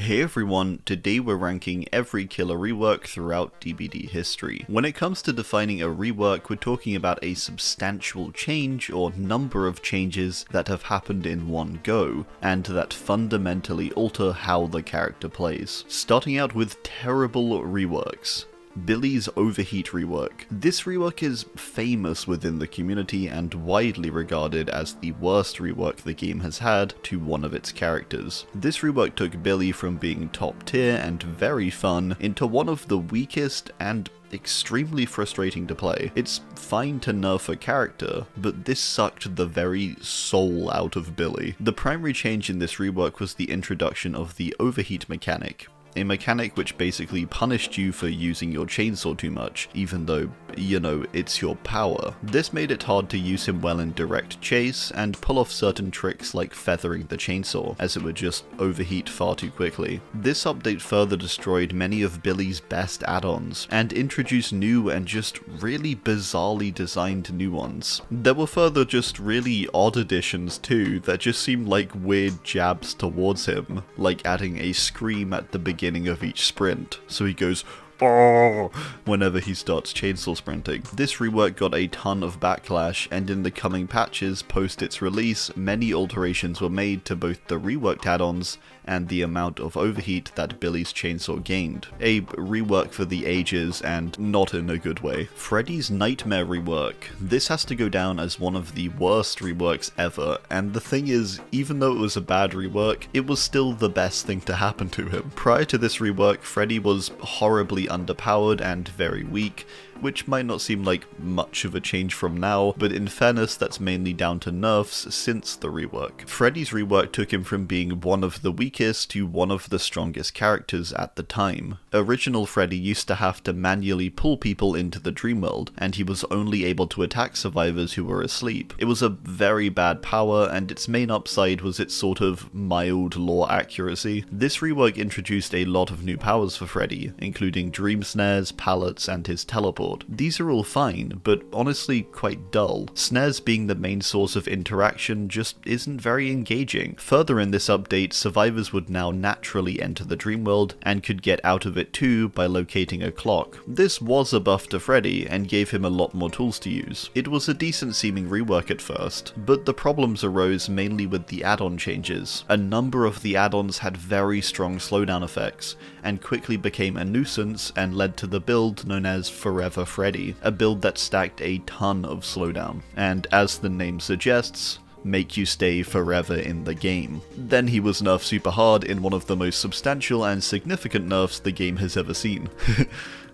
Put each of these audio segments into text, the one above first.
Hey everyone, today we're ranking every killer rework throughout DBD history. When it comes to defining a rework, we're talking about a substantial change or number of changes that have happened in one go, and that fundamentally alter how the character plays. Starting out with terrible reworks. Billy's Overheat rework. This rework is famous within the community and widely regarded as the worst rework the game has had to one of its characters. This rework took Billy from being top tier and very fun into one of the weakest and extremely frustrating to play. It's fine to nerf a character, but this sucked the very soul out of Billy. The primary change in this rework was the introduction of the Overheat mechanic. A mechanic which basically punished you for using your chainsaw too much, even though, you know, it's your power. This made it hard to use him well in direct chase, and pull off certain tricks like feathering the chainsaw, as it would just overheat far too quickly. This update further destroyed many of Billy's best add-ons, and introduced new and just really bizarrely designed new ones. There were further just really odd additions too, that just seemed like weird jabs towards him, like adding a scream at the beginning of each sprint, so he goes "oh" whenever he starts chainsaw sprinting. This rework got a ton of backlash, and in the coming patches post its release, many alterations were made to both the reworked add-ons and the amount of overheat that Billy's chainsaw gained. A rework for the ages, and not in a good way. Freddy's Nightmare rework. This has to go down as one of the worst reworks ever, and the thing is, even though it was a bad rework, it was still the best thing to happen to him. Prior to this rework, Freddy was horribly underpowered and very weak, which might not seem like much of a change from now, but in fairness that's mainly down to nerfs since the rework. Freddy's rework took him from being one of the weakest to one of the strongest characters at the time. Original Freddy used to have to manually pull people into the dream world, and he was only able to attack survivors who were asleep. It was a very bad power, and its main upside was its sort of mild lore accuracy. This rework introduced a lot of new powers for Freddy, including dream snares, pallets, and his teleport. These are all fine, but honestly quite dull. Snares being the main source of interaction just isn't very engaging. Further in this update, survivors would now naturally enter the dream world, and could get out of it too by locating a clock. This was a buff to Freddy, and gave him a lot more tools to use. It was a decent seeming rework at first, but the problems arose mainly with the add-on changes. A number of the add-ons had very strong slowdown effects, and quickly became a nuisance and led to the build known as Forever Freddy, a build that stacked a ton of slowdown, and as the name suggests, make you stay forever in the game. Then he was nerfed super hard in one of the most substantial and significant nerfs the game has ever seen.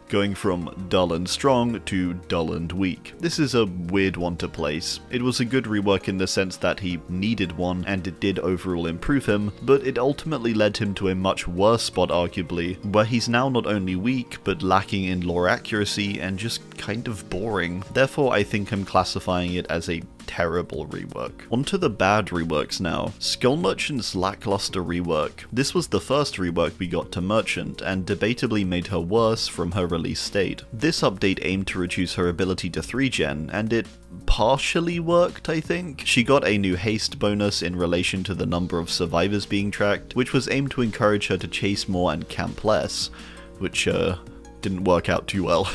Going from dull and strong to dull and weak. This is a weird one to place. It was a good rework in the sense that he needed one, and it did overall improve him, but it ultimately led him to a much worse spot arguably, where he's now not only weak, but lacking in lore accuracy and just kind of boring. Therefore I think I'm classifying it as a terrible rework. Onto the bad reworks now. Skull Merchant's Lacklustre rework. This was the first rework we got to Merchant, and debatably made her worse from her release state. This update aimed to reduce her ability to 3-gen, and it partially worked, I think. She got a new haste bonus in relation to the number of survivors being tracked, which was aimed to encourage her to chase more and camp less, which didn't work out too well.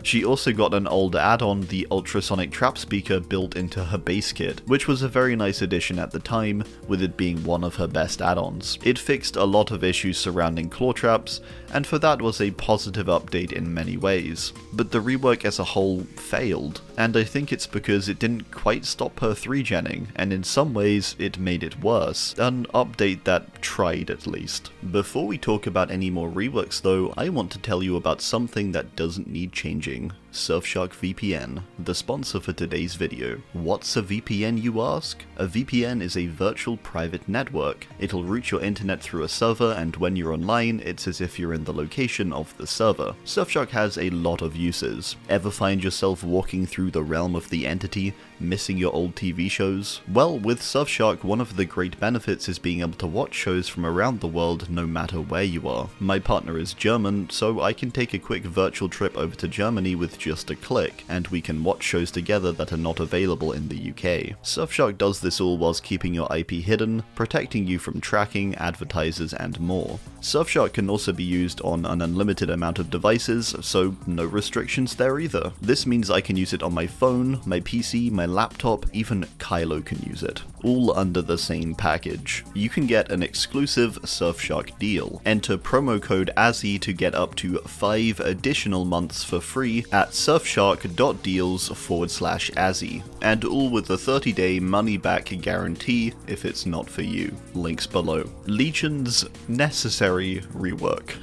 She also got an older add-on, the ultrasonic trap speaker, built into her base kit, which was a very nice addition at the time, with it being one of her best add-ons. It fixed a lot of issues surrounding claw traps, and for that was a positive update in many ways. But the rework as a whole failed, and I think it's because it didn't quite stop her 3-genning, and in some ways it made it worse. An update that tried at least. Before we talk about any more reworks though, I want to tell you about something that doesn't need changing. Surfshark VPN, the sponsor for today's video. What's a VPN, you ask? A VPN is a virtual private network. It'll route your internet through a server, and when you're online, it's as if you're in the location of the server. Surfshark has a lot of uses. Ever find yourself walking through the realm of the entity, Missing your old TV shows? Well, with Surfshark, one of the great benefits is being able to watch shows from around the world no matter where you are. My partner is German, so I can take a quick virtual trip over to Germany with just a click, and we can watch shows together that are not available in the UK. Surfshark does this all whilst keeping your IP hidden, protecting you from tracking, advertisers, and more. Surfshark can also be used on an unlimited amount of devices, so no restrictions there either. This means I can use it on my phone, my PC, my laptop, even Kylo can use it. All under the same package. You can get an exclusive Surfshark deal. Enter promo code AZHY to get up to 5 additional months for free at surfshark.deals/AZHY, and all with a 30-day money-back guarantee if it's not for you. Links below. Legion's necessary rework.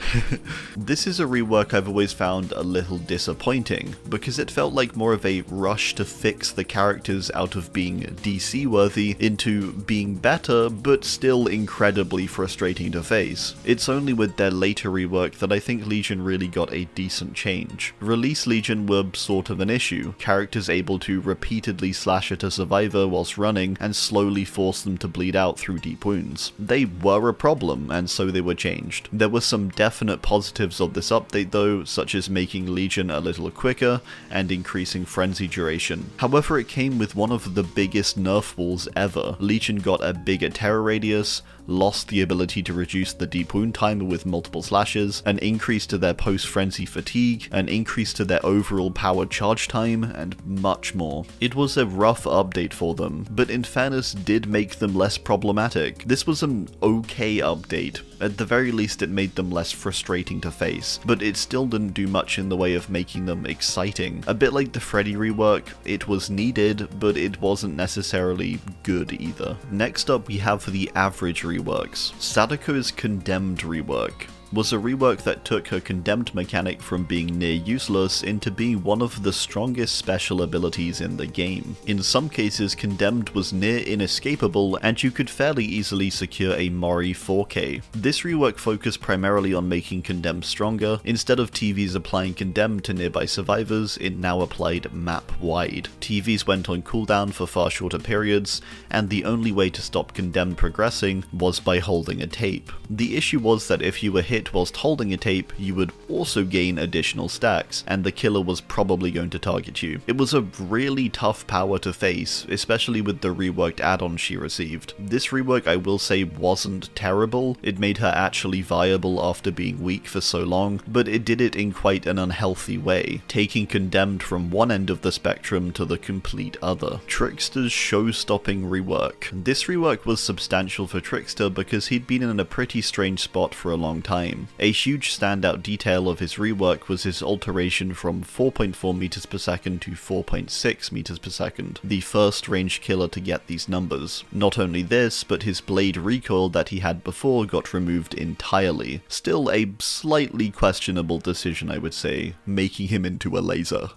This is a rework I've always found a little disappointing, because it felt like more of a rush to fix the characters out of being DC-worthy into being better, but still incredibly frustrating to face. It's only with their later rework that I think Legion really got a decent change. Release Legion were sort of an issue, characters able to repeatedly slash at a survivor whilst running and slowly force them to bleed out through deep wounds. They were a problem, and so they were changed. There were some definite positives of this update though, such as making Legion a little quicker and increasing frenzy duration. However, it came with one of the biggest nerf walls ever. Legion got a bigger terror radius, lost the ability to reduce the deep wound timer with multiple slashes, an increase to their post-frenzy fatigue, an increase to their overall power charge time, and much more. It was a rough update for them, but in fairness did make them less problematic. This was an okay update. At the very least it made them less frustrating to face, but it still didn't do much in the way of making them exciting. A bit like the Freddy rework, it was needed, but it wasn't necessarily good either. Next up we have the average reworks. Sadako's Condemned rework was a rework that took her condemned mechanic from being near useless into being one of the strongest special abilities in the game. In some cases, condemned was near inescapable, and you could fairly easily secure a Mori 4K. This rework focused primarily on making condemned stronger. Instead of TVs applying condemned to nearby survivors, it now applied map-wide. TVs went on cooldown for far shorter periods, and the only way to stop condemned progressing was by holding a tape. The issue was that if you were hit whilst holding a tape, you would also gain additional stacks, and the killer was probably going to target you. It was a really tough power to face, especially with the reworked add-on she received. This rework, I will say, wasn't terrible. It made her actually viable after being weak for so long, but it did it in quite an unhealthy way, taking condemned from one end of the spectrum to the complete other. Trickster's Showstopping rework. This rework was substantial for Trickster because he'd been in a pretty strange spot for a long time. A huge standout detail of his rework was his alteration from 4.4 meters per second to 4.6 meters per second, the first ranged killer to get these numbers. Not only this, but his blade recoil that he had before got removed entirely. Still a slightly questionable decision, I would say, making him into a laser.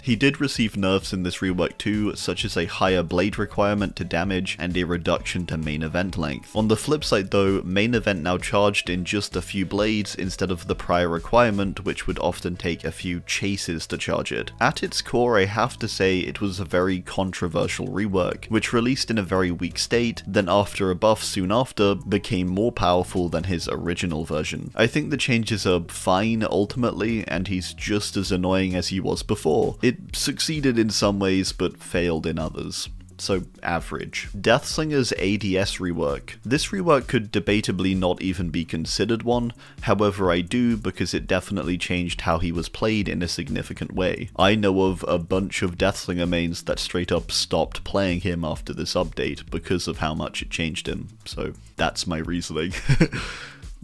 He did receive nerfs in this rework too, such as a higher blade requirement to damage and a reduction to main event length. On the flip side though, main event now charged in just a few blades instead of the prior requirement, which would often take a few chases to charge it. At its core, I have to say it was a very controversial rework, which released in a very weak state, then after a buff soon after, became more powerful than his original version. I think the changes are fine ultimately, and he's just as annoying as he was before. It succeeded in some ways, but failed in others. So average. Deathslinger's ADS rework. This rework could debatably not even be considered one, however I do because it definitely changed how he was played in a significant way. I know of a bunch of Deathslinger mains that straight up stopped playing him after this update because of how much it changed him, so that's my reasoning.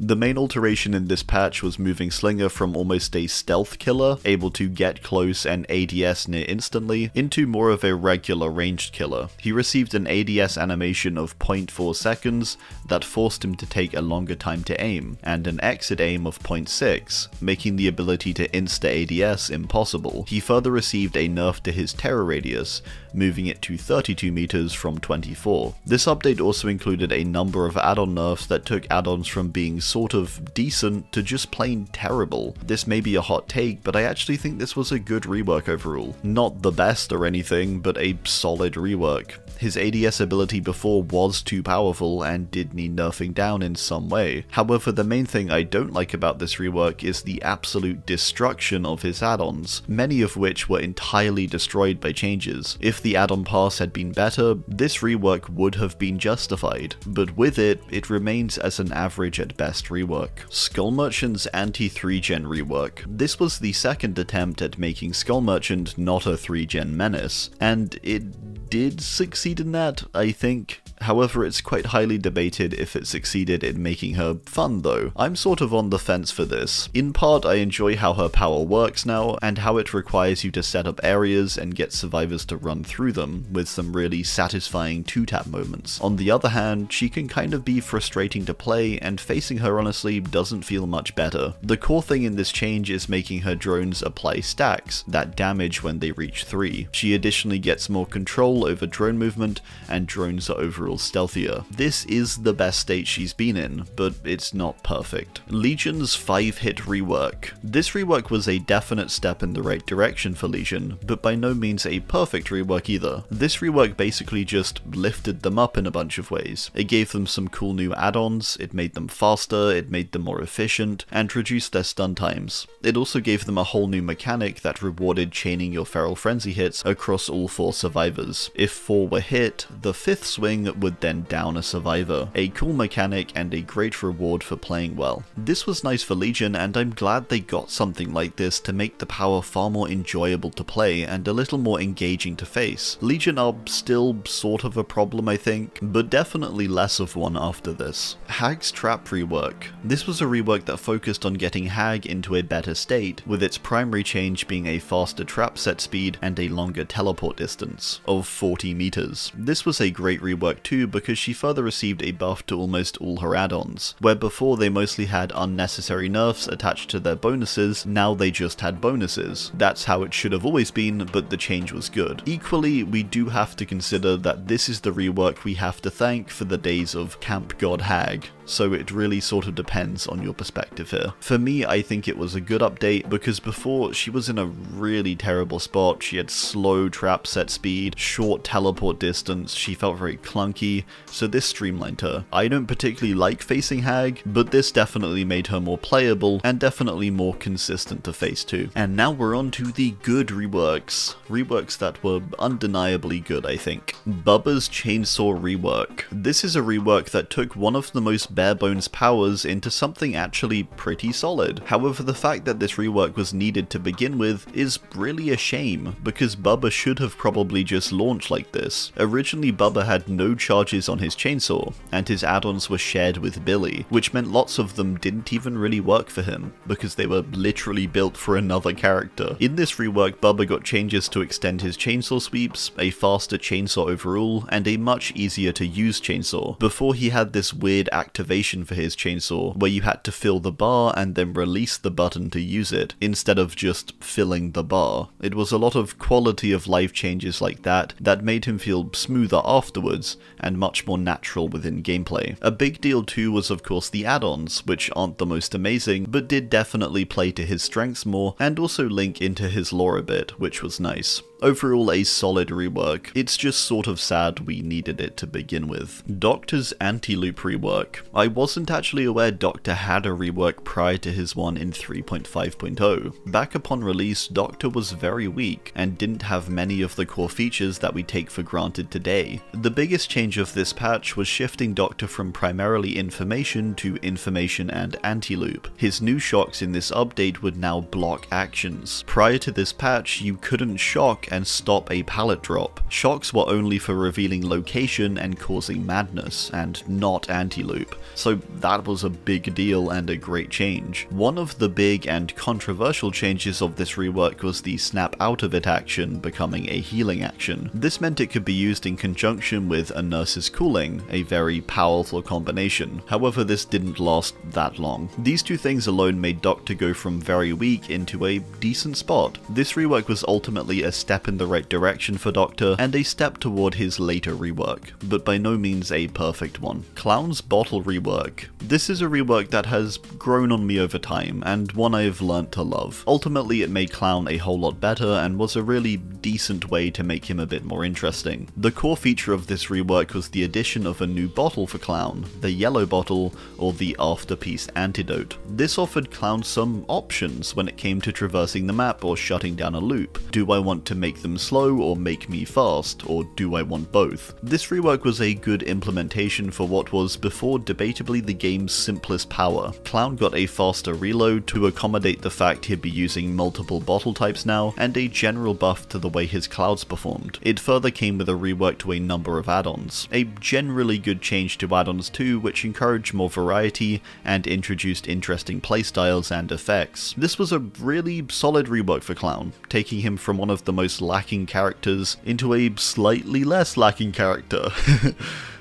The main alteration in this patch was moving Slinger from almost a stealth killer, able to get close and ADS near instantly, into more of a regular ranged killer. He received an ADS animation of 0.4 seconds that forced him to take a longer time to aim, and an exit aim of 0.6, making the ability to insta-ADS impossible. He further received a nerf to his terror radius, moving it to 32 meters from 24. This update also included a number of add-on nerfs that took add-ons from being sort of decent to just plain terrible. This may be a hot take, but I actually think this was a good rework overall. Not the best or anything, but a solid rework. His ADS ability before was too powerful and did need nerfing down in some way. However, the main thing I don't like about this rework is the absolute destruction of his add-ons, many of which were entirely destroyed by changes. If the add-on pass had been better, this rework would have been justified, but with it, it remains as an average at best rework. Skull Merchant's anti-3-gen rework. This was the second attempt at making Skull Merchant not a 3-gen menace, and it did succeed in that, I think. However, it's quite highly debated if it succeeded in making her fun though. I'm sort of on the fence for this. In part, I enjoy how her power works now, and how it requires you to set up areas and get survivors to run through them, with some really satisfying 2-tap moments. On the other hand, she can kind of be frustrating to play, and facing her honestly doesn't feel much better. The core thing in this change is making her drones apply stacks, that damage when they reach 3. She additionally gets more control over drone movement, and drones are overall stealthier. This is the best state she's been in, but it's not perfect. Legion's 5-hit rework. This rework was a definite step in the right direction for Legion, but by no means a perfect rework either. This rework basically just lifted them up in a bunch of ways. It gave them some cool new add-ons, it made them faster, it made them more efficient, and reduced their stun times. It also gave them a whole new mechanic that rewarded chaining your Feral Frenzy hits across all 4 survivors. If 4 were hit, the 5th swing would then down a survivor. A cool mechanic and a great reward for playing well. This was nice for Legion, and I'm glad they got something like this to make the power far more enjoyable to play and a little more engaging to face. Legion are still sort of a problem, I think, but definitely less of one after this. Hag's Trap rework. This was a rework that focused on getting Hag into a better state, with its primary change being a faster trap set speed and a longer teleport distance of 40 meters. This was a great rework too, because she further received a buff to almost all her add-ons. Where before they mostly had unnecessary nerfs attached to their bonuses, now they just had bonuses. That's how it should have always been, but the change was good. Equally, we do have to consider that this is the rework we have to thank for the days of Camp God Hag, so it really sort of depends on your perspective here. For me, I think it was a good update, because before she was in a really terrible spot. She had slow trap set speed, short teleport distance, she felt very clunky, so this streamlined her. I don't particularly like facing Hag, but this definitely made her more playable and definitely more consistent to face too. And now we're on to the good reworks. Reworks that were undeniably good, I think. Bubba's Chainsaw rework. This is a rework that took one of the most bare bones powers into something actually pretty solid. However, the fact that this rework was needed to begin with is really a shame, because Bubba should have probably just launched like this. Originally, Bubba had no charges on his chainsaw, and his add-ons were shared with Billy, which meant lots of them didn't even really work for him, because they were literally built for another character. In this rework, Bubba got changes to extend his chainsaw sweeps, a faster chainsaw overall, and a much easier to use chainsaw. Before, he had this weird activation for his chainsaw, where you had to fill the bar and then release the button to use it, instead of just filling the bar. It was a lot of quality of life changes like that made him feel smoother afterwards, and much more natural within gameplay. A big deal too was of course the add-ons, which aren't the most amazing, but did definitely play to his strengths more, and also link into his lore a bit, which was nice. Overall, a solid rework. It's just sort of sad we needed it to begin with. Doctor's anti-loop rework. I wasn't actually aware Doctor had a rework prior to his one in 3.5.0. Back upon release, Doctor was very weak, and didn't have many of the core features that we take for granted today. The biggest change of this patch was shifting Doctor from primarily information to information and anti-loop. His new shocks in this update would now block actions. Prior to this patch, you couldn't shock and stop a pallet drop. Shocks were only for revealing location and causing madness, and not anti-loop, so that was a big deal and a great change. One of the big and controversial changes of this rework was the snap out of it action becoming a healing action. This meant it could be used in conjunction with a nurse's cooling, a very powerful combination. However, this didn't last that long. These two things alone made Doctor go from very weak into a decent spot. This rework was ultimately a step step in the right direction for Doctor, and a step toward his later rework, but by no means a perfect one. Clown's bottle rework. This is a rework that has grown on me over time, and one I've learnt to love. Ultimately, it made Clown a whole lot better, and was a really decent way to make him a bit more interesting. The core feature of this rework was the addition of a new bottle for Clown, the yellow bottle, or the Afterpiece Antidote. This offered Clown some options when it came to traversing the map or shutting down a loop. Do I want to make them slow or make me fast, or do I want both? This rework was a good implementation for what was before debatably the game's simplest power. Clown got a faster reload to accommodate the fact he'd be using multiple bottle types now, and a general buff to the way his clouds performed. It further came with a rework to a number of add-ons. A generally good change to add-ons too, which encouraged more variety and introduced interesting playstyles and effects. This was a really solid rework for Clown, taking him from one of the most lacking characters into a slightly less lacking character.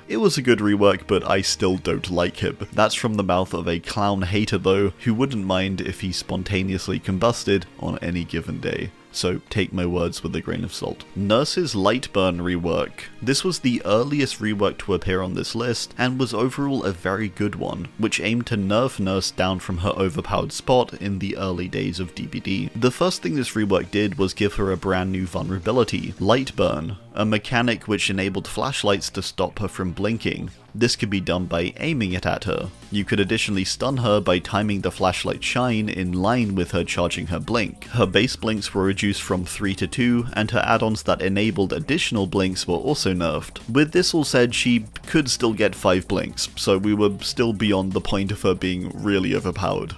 It was a good rework, but I still don't like him. That's from the mouth of a Clown hater though, who wouldn't mind if he spontaneously combusted on any given day. So take my words with a grain of salt. Nurse's Lightburn rework. This was the earliest rework to appear on this list, and was overall a very good one, which aimed to nerf Nurse down from her overpowered spot in the early days of DBD. The first thing this rework did was give her a brand new vulnerability, Lightburn, a mechanic which enabled flashlights to stop her from blinking. This could be done by aiming it at her. You could additionally stun her by timing the flashlight shine in line with her charging her blink. Her base blinks were reduced from 3 to 2, and her add-ons that enabled additional blinks were also nerfed. With this all said, she could still get 5 blinks, so we were still beyond the point of her being really overpowered.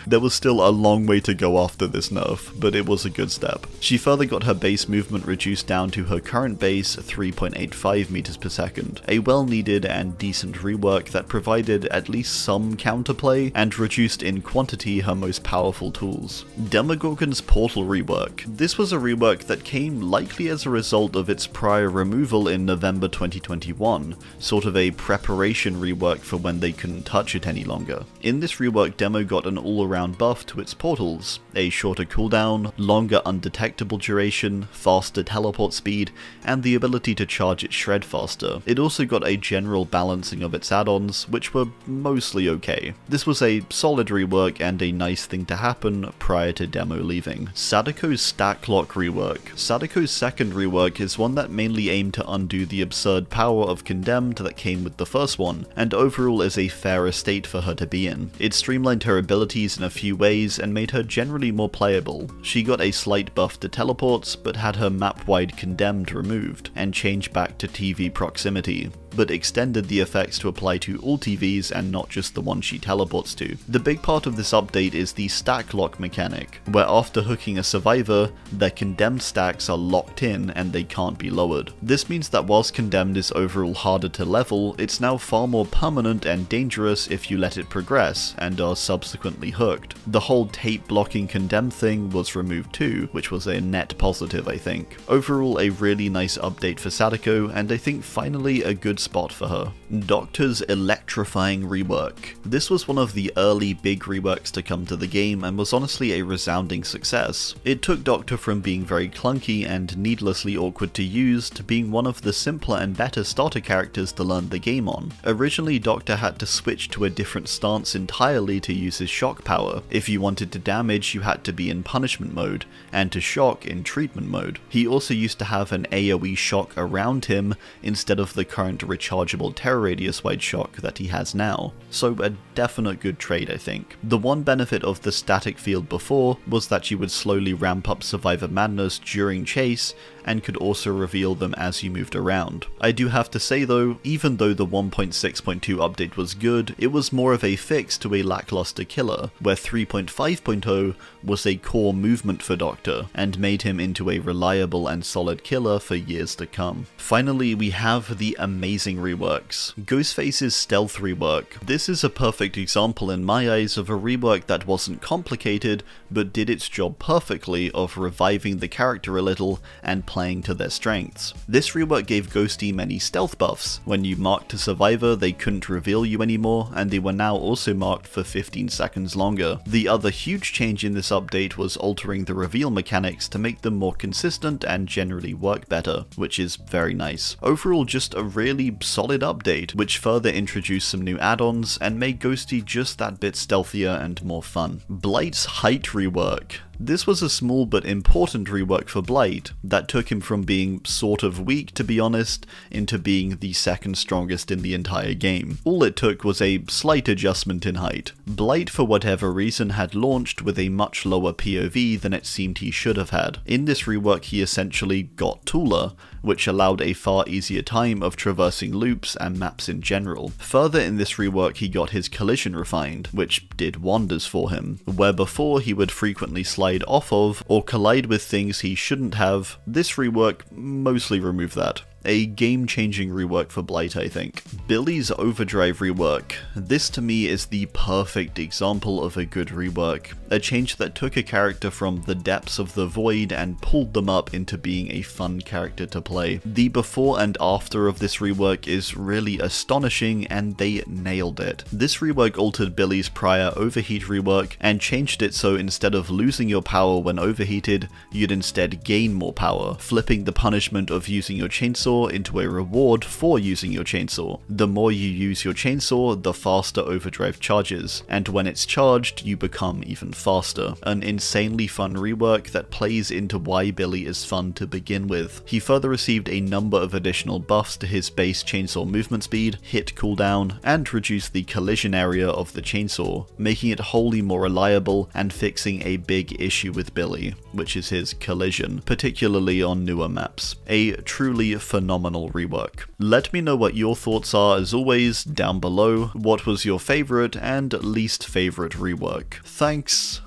There was still a long way to go after this nerf, but it was a good step. She further got her base movement reduced down to her current base 3.85 meters per second, a well-needed and decent rework that provided at least some counterplay and reduced in quantity her most powerful tools. Demogorgon's Portal rework. This was a rework that came likely as a result of its prior removal in November 2021, sort of a preparation rework for when they couldn't touch it any longer. In this rework, Demo got an all-around buff to its portals, a shorter cooldown, longer undetectable duration, faster teleport speed, and the ability to charge its shred faster. It also got a general balancing of its add-ons, which were mostly okay. This was a solid rework and a nice thing to happen prior to Demo leaving. Sadako's Stack Lock rework. Sadako's second rework is one that mainly aimed to undo the absurd power of Condemned that came with the first one, and overall is a fairer state for her to be in. It streamlined her abilities in a few ways and made her generally more playable. She got a slight buff to teleports, but had her map-wide Condemned removed, and changed back to TV proximity, but extended the effects to apply to all TVs and not just the one she teleports to. The big part of this update is the stack lock mechanic, where after hooking a survivor, their condemned stacks are locked in and they can't be lowered. This means that whilst condemned is overall harder to level, it's now far more permanent and dangerous if you let it progress and are subsequently hooked. The whole tape blocking condemned thing was removed too, which was a net positive I think. Overall a really nice update for Sadako, and I think finally a good spot for her. Doctor's Electrifying rework. This was one of the early big reworks to come to the game and was honestly a resounding success. It took Doctor from being very clunky and needlessly awkward to use to being one of the simpler and better starter characters to learn the game on. Originally Doctor had to switch to a different stance entirely to use his shock power. If you wanted to damage you had to be in punishment mode, and to shock in treatment mode. He also used to have an AoE shock around him instead of the current rechargeable terror radius wide shock that he has now, so a definite good trade I think. The one benefit of the static field before was that you would slowly ramp up Survivor Madness during chase, and could also reveal them as you moved around. I do have to say though, even though the 1.6.2 update was good, it was more of a fix to a lackluster killer, where 3.5.0 was a core movement for Doctor, and made him into a reliable and solid killer for years to come. Finally, we have the amazing reworks. Ghostface's Stealth rework. This is a perfect perfect example in my eyes of a rework that wasn't complicated, but did its job perfectly of reviving the character a little and playing to their strengths. This rework gave Ghosty many stealth buffs. When you marked a survivor, they couldn't reveal you anymore, and they were now also marked for 15 seconds longer. The other huge change in this update was altering the reveal mechanics to make them more consistent and generally work better, which is very nice. Overall, just a really solid update, which further introduced some new add-ons and made Ghosty just that bit stealthier and more fun. Blight's height rework. This was a small but important rework for Blight that took him from being sort of weak, to be honest, into being the second strongest in the entire game. All it took was a slight adjustment in height. Blight, for whatever reason, had launched with a much lower POV than it seemed he should have had. In this rework, he essentially got taller, which allowed a far easier time of traversing loops and maps in general. Further in this rework, he got his collision refined, which did wonders for him. Where before he would frequently slide off of or collide with things he shouldn't have, this rework mostly removed that. A game-changing rework for Blight, I think. Billy's Overdrive rework. This to me is the perfect example of a good rework. A change that took a character from the depths of the void and pulled them up into being a fun character to play. The before and after of this rework is really astonishing, and they nailed it. This rework altered Billy's prior Overheat rework and changed it so instead of losing your power when overheated, you'd instead gain more power, flipping the punishment of using your chainsaw into a reward for using your chainsaw. The more you use your chainsaw, the faster Overdrive charges, and when it's charged, you become even faster. An insanely fun rework that plays into why Billy is fun to begin with. He further received a number of additional buffs to his base chainsaw movement speed, hit cooldown, and reduced the collision area of the chainsaw, making it wholly more reliable and fixing a big issue with Billy, which is his collision, particularly on newer maps. A truly phenomenal rework. Let me know what your thoughts are as always down below. What was your favorite and least favorite rework? Thanks,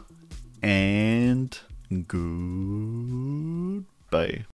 and goodbye.